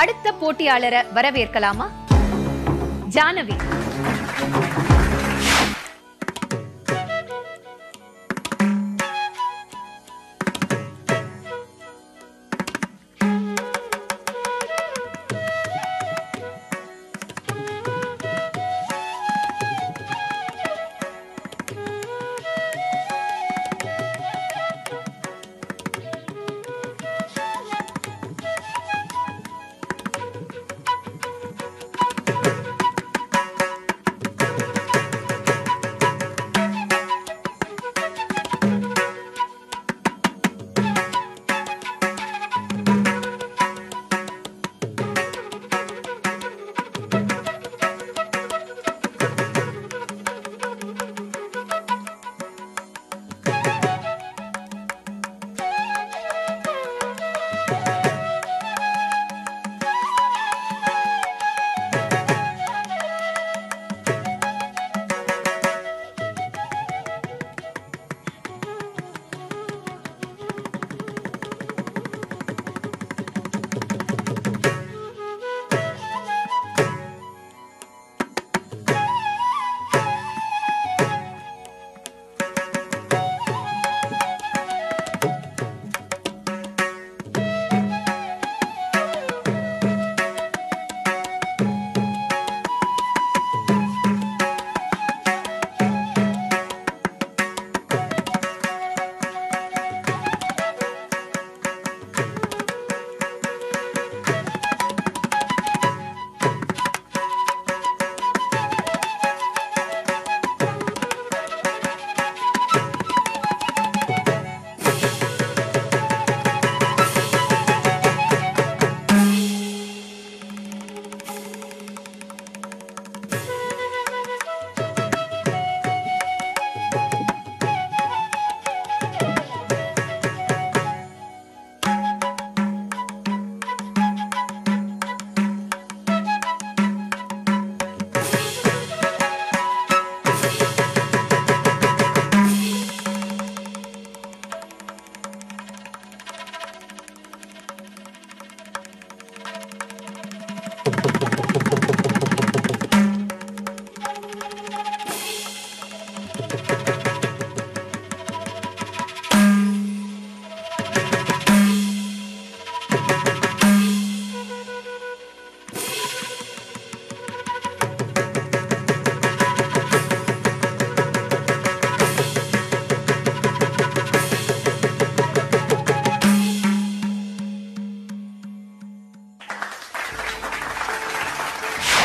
அடுத்த போட்டியாளரை வரவேற்கலாமா? ஜானவி.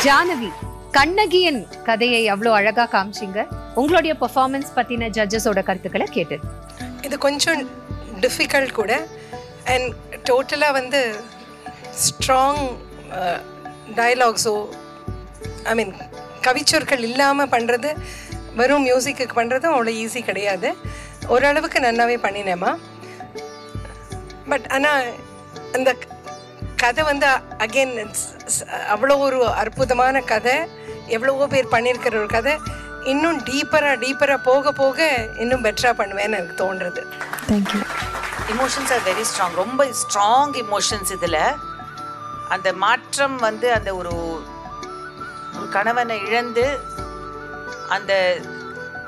ஜானவி, கண்ணகியின் கதையை அவ்வளோ அழகா காமிச்சிங்க. உங்களுடைய பெர்ஃபார்மன்ஸ் பத்தின ஜட்ஜஸோட கருத்துக்களை கேட்டு. இது கொஞ்சம் டிஃபிகல்ட் கூட. அண்ட் டோட்டலாக வந்து ஸ்ட்ராங் டயலாக்ஸோ ஐ மீன் கவிச்சொற்கள் இல்லாமல் பண்ணுறது, வெறும் மியூசிக்கு பண்ணுறது அவ்வளோ ஈஸி கிடையாது. ஓரளவுக்கு நல்லாவே பண்ணினேம்மா. பட் ஆனால் அந்த கதை வந்து அகெயின் அவ்வளோ ஒரு அற்புதமான கதை, எவ்வளவோ பேர் பண்ணியிருக்கிற ஒரு கதை. இன்னும் டீப்பராக போக போக இன்னும் பெட்டராக பண்ணுவேன்னு எனக்கு தோன்றுறது. Thank you. Emotions are very strong, ரொம்ப ஸ்ட்ராங் இமோஷன்ஸ். இதில் அந்த மாற்றம் வந்து அந்த ஒரு கணவனை இழந்து அந்த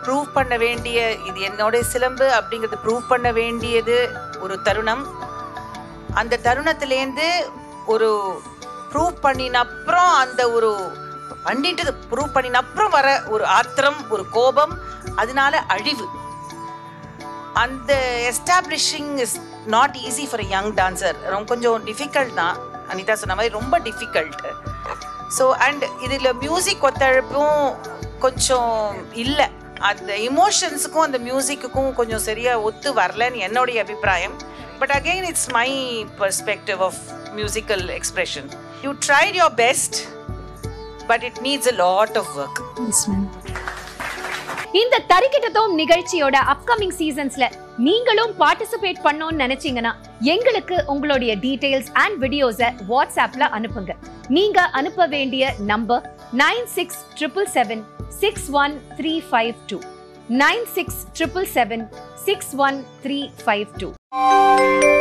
ப்ரூவ் பண்ண வேண்டிய, இது என்னோட சிலம்பு அப்படிங்கிறது ப்ரூவ் பண்ண வேண்டியது ஒரு தருணம். அந்த தருணத்துலேருந்து ஒரு ப்ரூவ் பண்ணினப்புறம் அந்த ஒரு பண்ணிட்டு ப்ரூவ் பண்ணினப்புறம் வர ஒரு ஆத்திரம், ஒரு கோபம், அதனால அழிவு. அந்த establishing is not easy for a young dancer. கொஞ்சம் டிஃபிகல்ட் தான், அனிதா சொன்ன மாதிரி ரொம்ப டிஃபிகல்ட். ஸோ அண்ட் இதில் மியூசிக் ஒத்துழைப்பும் கொஞ்சம் இல்லை. அந்த இமோஷன்ஸுக்கும் அந்த மியூசிக்குக்கும் கொஞ்சம் சரியாக ஒத்து வரலன்னு என்னுடைய அபிப்பிராயம். But again, it's my perspective of musical expression. You tried your best, but it needs a lot of work. Yes, ma'am. இந்த தரிக்கிட்டதோம் நிகழ்ச்சியோட அப்கமிங் சீசன்ஸ்ல நீங்களும் பார்ட்டிசிபேட் பண்ணணும்னு நினைச்சீங்கன்னா எங்களுக்கு உங்களுடைய டீடைல்ஸ் அண்ட் வீடியோஸை வாட்ஸ்அப்ல அனுப்புங்க. நீங்க அனுப்ப வேண்டிய நம்பர் 9677761352. 9677761352.